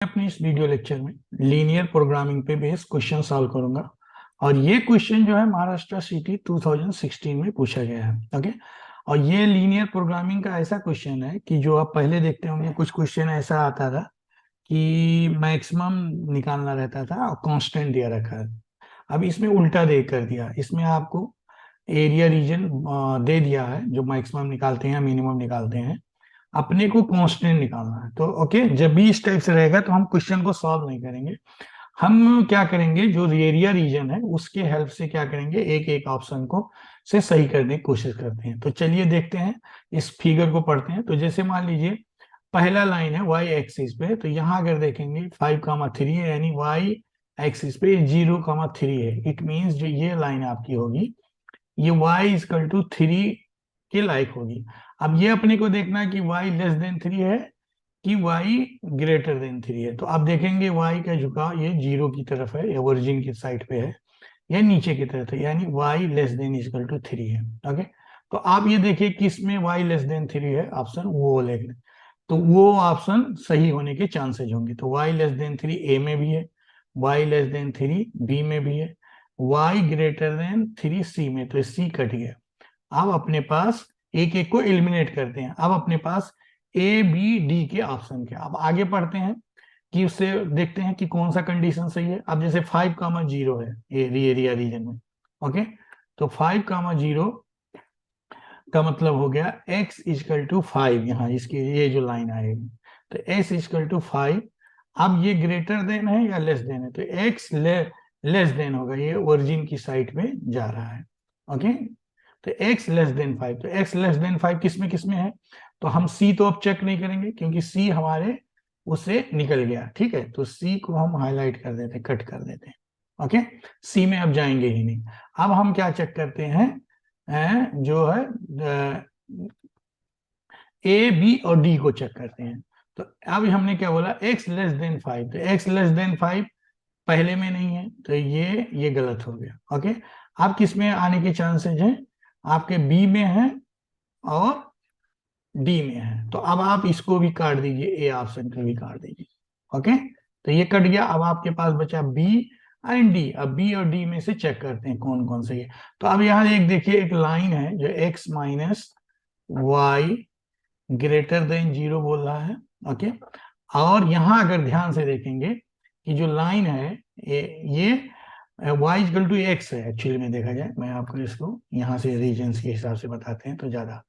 अपनी इस video lecture में लीनियर प्रोग्रामिंग पे बेस्ड क्वेश्चन सॉल्व करूंगा। और ये क्वेश्चन जो है महाराष्ट्र सिटी 2016 में पूछा गया है। ओके। और ये लीनियर प्रोग्रामिंग का ऐसा क्वेश्चन है कि जो आप पहले देखते होंगे, कुछ क्वेश्चन ऐसा आता था कि मैक्सिमम निकालना रहता था और कांस्टेंट दिया रखा है। अब इसमें उल्टा दे कर दिया, इसमें आपको एरिया रीजन दे दिया है, जो मैक्सिमम निकालते हैं मिनिमम निकालते हैं, अपने को कांस्टेंट निकालना है। तो ओके, जब भी इस टाइप से रहेगा तो हम क्वेश्चन को सॉल्व नहीं करेंगे। हम क्या करेंगे, जो एरिया रीजन है उसके हेल्प से क्या करेंगे, एक एक ऑप्शन को से सही करने की कोशिश करते हैं। तो चलिए देखते हैं, इस फिगर को पढ़ते हैं। तो जैसे मान लीजिए पहला लाइन है वाई एक्सिस पे, तो यहाँ अगर देखेंगे 5,3 है, यानी वाई एक्सिस पे 0,3 है। इट मीन्स जो ये लाइन आपकी होगी ये y इजकल टू 3 के लायक होगी। अब ये अपने को देखना है कि y लेस देन 3 है कि y ग्रेटर देन 3 है। तो आप देखेंगे y का झुकाव ये 0 की तरफ है, या ओरिजिन की साइड पे है, या नीचे की तरफ है, यानी y less than equal to 3 है। ओके। तो आप ये देखिए किस में y लेस देन 3 है, ऑप्शन वो ले लें, तो वो ऑप्शन सही होने के चांसेज होंगे। तो y लेस देन 3 ए में भी है, y लेस देन 3 बी में भी है, y ग्रेटर देन 3 सी में, तो सी कट गया। अब अपने पास एक एक को एलिमिनेट करते हैं। अब अपने पास ए बी डी के ऑप्शन के, अब आगे पढ़ते हैं कि उससे देखते हैं कि कौन सा कंडीशन सही है। अब जैसे 5,0 है एरिया रीजन में। ओके। तो 5,0 का मतलब हो गया x इजकल टू 5, यहाँ इसकी ये जो लाइन आएगी, तो x इजकल टू 5। अब ये ग्रेटर देन है या लेस देन है, तो x लेस देन होगा, ये ओरिजिन की साइड में जा रहा है। ओके। तो x लेस देन 5, तो x लेस देन 5 किस में है, तो हम c तो अब चेक नहीं करेंगे क्योंकि c हमारे उससे निकल गया। ठीक है, तो c को हम हाईलाइट कर देते, कट कर देते हैं। ओके, c में अब जाएंगे ही नहीं। अब हम क्या चेक करते हैं, जो है ए बी और डी को चेक करते हैं। तो अब हमने क्या बोला, x लेस देन 5, तो x लेस देन 5 पहले में नहीं है, तो ये गलत हो गया। ओके। अब किस में आने के चांसेस हैं, आपके बी में है और डी में है। तो अब आप इसको भी काट दीजिए, ए ऑप्शन को भी काट दीजिए। ओके, तो ये कट गया। अब आपके पास बचा बी एंड डी। अब बी और डी में से चेक करते हैं कौन कौन से है। तो अब यहाँ एक देखिए, एक लाइन है जो x minus Y greater than 0 बोल रहा है। ओके। और यहाँ अगर ध्यान से देखेंगे कि जो लाइन है ये y इक्वल टू एक्स है। एक्चुअली में देखा जाए, मैं आपको इसको यहाँ से रीजन्स के हिसाब से बताते हैं तो ज्यादा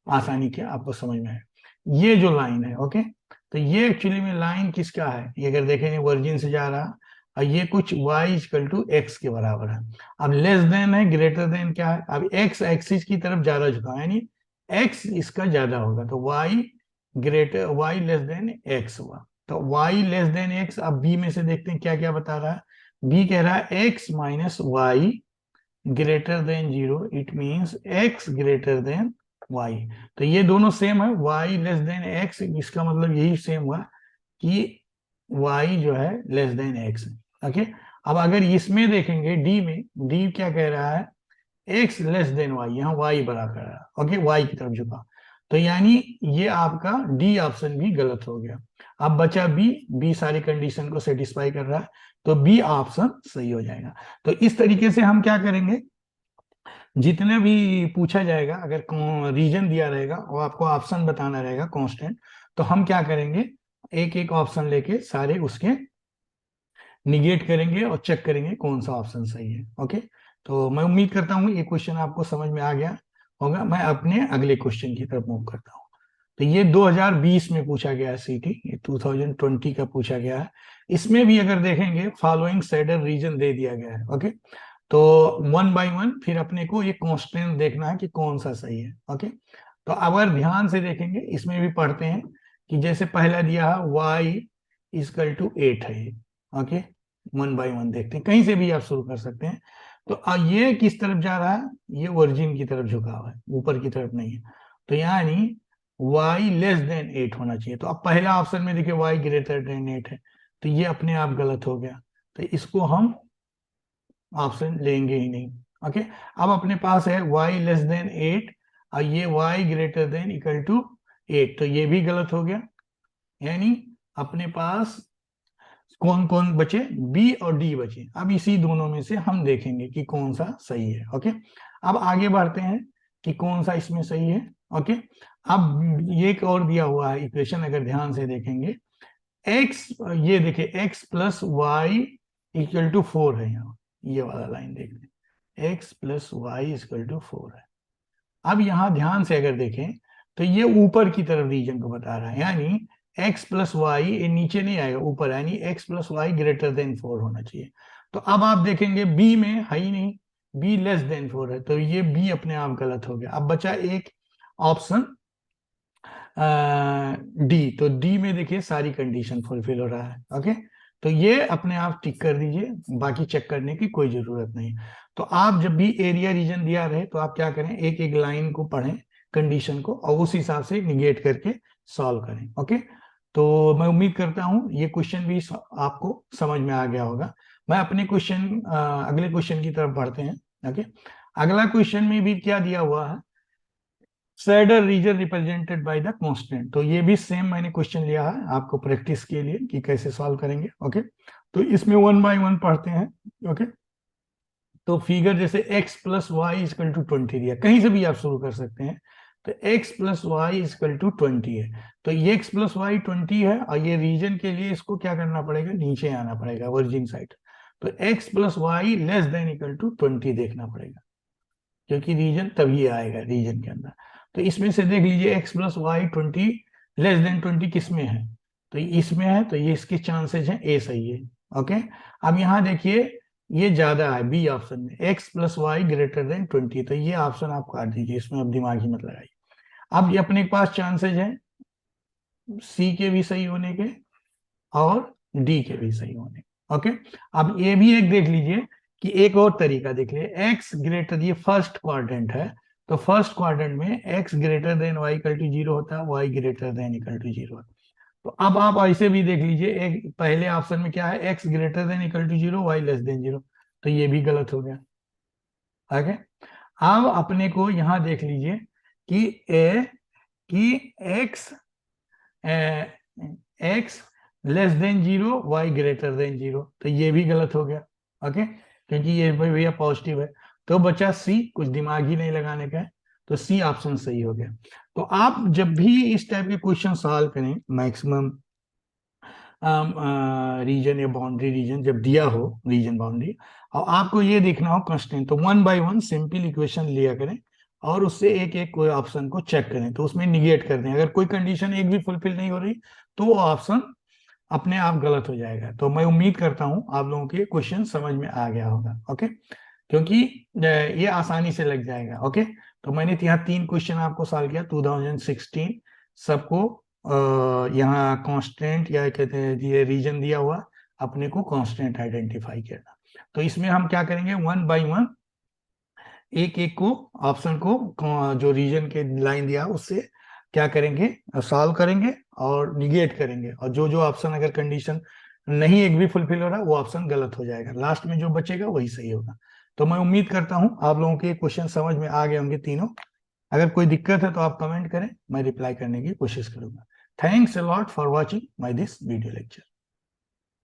आसानी के आपको समझ में है। ये जो लाइन है, ओके, तो ये एक्चुअली में लाइन किसका है, ये अगर देखेंगे वर्जिन से जा रहा, और ये कुछ y इक्वल टू एक्स के बराबर है। अब लेस देन है, ग्रेटर देन क्या है, अब x एक्सिस की तरफ ज्यादा झुका है, यानी x इसका ज्यादा होगा, तो y लेस देन x हुआ। तो y लेस देन x। अब b में से देखते हैं क्या क्या बता रहा है। b कह रहा है x minus Y greater than 0, it means x greater than y। तो ये दोनों सेम है, y लेस देन x, इसका मतलब यही सेम हुआ कि y जो है लेस देन x है। ओके। अब अगर इसमें देखेंगे d में, d क्या कह रहा है, x लेस देन y, यहाँ y बड़ा कर रहा है। ओके, y की तरफ झुका, तो यानी ये आपका डी ऑप्शन भी गलत हो गया। अब बचा बी सारी कंडीशन को सेटिस्फाई कर रहा है, तो बी ऑप्शन सही हो जाएगा। तो इस तरीके से हम क्या करेंगे, जितने भी पूछा जाएगा, अगर रीजन दिया रहेगा और आपको ऑप्शन बताना रहेगा कांस्टेंट, तो हम क्या करेंगे, एक एक ऑप्शन लेके सारे उसके निगेट करेंगे और चेक करेंगे कौन सा ऑप्शन सही है। ओके। तो मैं उम्मीद करता हूँ ये क्वेश्चन आपको समझ में आ गया होगा। मैं अपने अगले क्वेश्चन की तरफ मूव करता हूँ। तो ये 2020 में पूछा गया है सीटी, ये 2020 का पूछा गया है। इसमें भी अगर देखेंगे फॉलोइंग सैडर रीजन दे दिया गया है। ओके, तो वन बाय वन फिर अपने को ये कांस्टेंट देखना है कि कौन सा सही है। ओके, तो अगर ध्यान से देखेंगे इसमें भी पढ़ते हैं कि जैसे पहला दिया है y इजकल टू 8 है। ओके, वन बाय वन देखते हैं, कहीं से भी आप शुरू कर सकते हैं। तो ये किस तरफ जा रहा है, ये ओरिजिन की तरफ झुका हुआ है, ऊपर की तरफ नहीं है। तो यानी y लेस देन 8 होना चाहिए। तो अब पहला ऑप्शन में देखिए y ग्रेटर देन 8 है, तो ये अपने आप गलत हो गया, तो इसको हम ऑप्शन लेंगे ही नहीं। ओके। अब अपने पास है y लेस देन 8 और ये y greater than equal to 8, तो ये भी गलत हो गया। यानी अपने पास कौन कौन बचे, बी और डी बचे। अब इसी दोनों में से हम देखेंगे कि कौन सा सही है। ओके, अब आगे बढ़ते हैं कि कौन सा इसमें सही है। ओके, अब ये एक और दिया हुआ है इक्वेशन, अगर ध्यान से देखेंगे, एक्स, ये देखिए X plus Y equal to 4 है, यहाँ ये वाला लाइन देख लें, X plus Y equal to 4 है। अब यहाँ ध्यान से अगर देखें तो ये ऊपर की तरफ रीजन को बता रहा है, यानी x प्लस वाई, ये नीचे नहीं आएगा, ऊपर, यानी x plus Y greater than 4 होना चाहिए। तो अब आप देखेंगे b में है ही नहीं, b लेस देन 4 है, तो ये b अपने आप गलत हो गया। अब बचा एक ऑप्शन डी, तो डी में देखिए सारी कंडीशन फुलफिल हो रहा है। ओके, तो ये अपने आप टिक कर दीजिए, बाकी चेक करने की कोई जरूरत नहीं। तो आप जब भी एरिया रीजन दिया रहे तो आप क्या करें, एक एक लाइन को पढ़ें, कंडीशन को, और उस हिसाब से निगेट करके सॉल्व करें। ओके, तो मैं उम्मीद करता हूं ये क्वेश्चन भी आपको समझ में आ गया होगा। मैं अपने क्वेश्चन, अगले क्वेश्चन की तरफ बढ़ते हैं। ओके, अगला क्वेश्चन में भी क्या दिया हुआ है, shaded region represented by the constant. तो ये भी सेम मैंने क्वेश्चन लिया है आपको प्रैक्टिस के लिए कि कैसे सॉल्व करेंगे। ओके, तो इसमें 1 बाय 1 पढ़ते हैं। ओके, तो फिगर जैसे x plus Y equal to 20 दिया, कहीं से भी आप शुरू कर सकते हैं। तो x plus Y equal to 20 है, तो ये x प्लस वाई 20 है, और ये रीजन के लिए इसको क्या करना पड़ेगा, नीचे आना पड़ेगा, वर्जिन साइड। तो x plus Y less than equal to 20 देखना पड़ेगा, क्योंकि रीजन तभी आएगा रीजन के अंदर। तो इसमें से देख लीजिए x plus Y 20 less than 20 किस में है, तो इसमें है, तो ये इसके चांसेस हैं ए सही है। ओके, अब यहाँ देखिए ये ज्यादा है बी ऑप्शन में, x plus Y greater than 20, तो ये ऑप्शन आप काट दीजिए, इसमें अब दिमाग ही मत लगाइए। अब ये अपने पास चांसेस हैं सी के भी सही होने के और डी के भी सही होने के। ओके, अब ये भी एक देख लीजिए कि एक और तरीका देख लिए, एक्स ग्रेटर, ये फर्स्ट क्वाड्रेंट है, तो फर्स्ट क्वाड्रेंट में X greater than Y equal to 0 होता है, Y greater than equal to 0 होता है। तो अब आप ऐसे भी देख लीजिए, एक पहले ऑप्शन में क्या है, X greater than equal to 0, Y less than 0, तो ये भी गलत हो गया। ओके, अब अपने को यहां देख लीजिए कि X X less than 0, Y greater than 0, तो ये भी गलत हो गया। ओके, क्योंकि ये भैया पॉजिटिव है। तो बचा सी, कुछ दिमाग ही नहीं लगाने का है, तो सी ऑप्शन सही हो गया। तो आप जब भी इस टाइप के क्वेश्चन सॉल्व करें, मैक्सिमम रीजन या बाउंड्री रीजन जब दिया हो, रीजन बाउंड्री, और आपको ये देखना हो कंस्टेंट, तो 1 बाय 1 सिंपल इक्वेशन लिया करें और उससे एक एक कोई ऑप्शन को चेक करें, तो उसमें निगेट कर दें। अगर कोई कंडीशन एक भी फुलफिल नहीं हो रही तो वो ऑप्शन अपने आप गलत हो जाएगा। तो मैं उम्मीद करता हूं आप लोगों के क्वेश्चन समझ में आ गया होगा। ओके, क्योंकि ये आसानी से लग जाएगा। ओके, तो मैंने यहाँ 3 क्वेश्चन आपको सॉल्व किया 2016, सबको यहाँ कांस्टेंट या कहते हैं ये रीजन दिया हुआ, अपने को कांस्टेंट आइडेंटिफाई करना। तो इसमें हम क्या करेंगे, 1 बाय 1 एक एक को ऑप्शन को जो रीजन के लाइन दिया उससे क्या करेंगे, सॉल्व करेंगे और निगेट करेंगे, और जो जो ऑप्शन अगर कंडीशन नहीं एक भी फुलफिल हो रहा वो ऑप्शन गलत हो जाएगा, लास्ट में जो बचेगा वही सही होगा। तो मैं उम्मीद करता हूं आप लोगों के क्वेश्चन समझ में आ गए होंगे तीनों। अगर कोई दिक्कत है तो आप कमेंट करें, मैं रिप्लाई करने की कोशिश करूंगा। Thanks a lot for watching my this video lecture.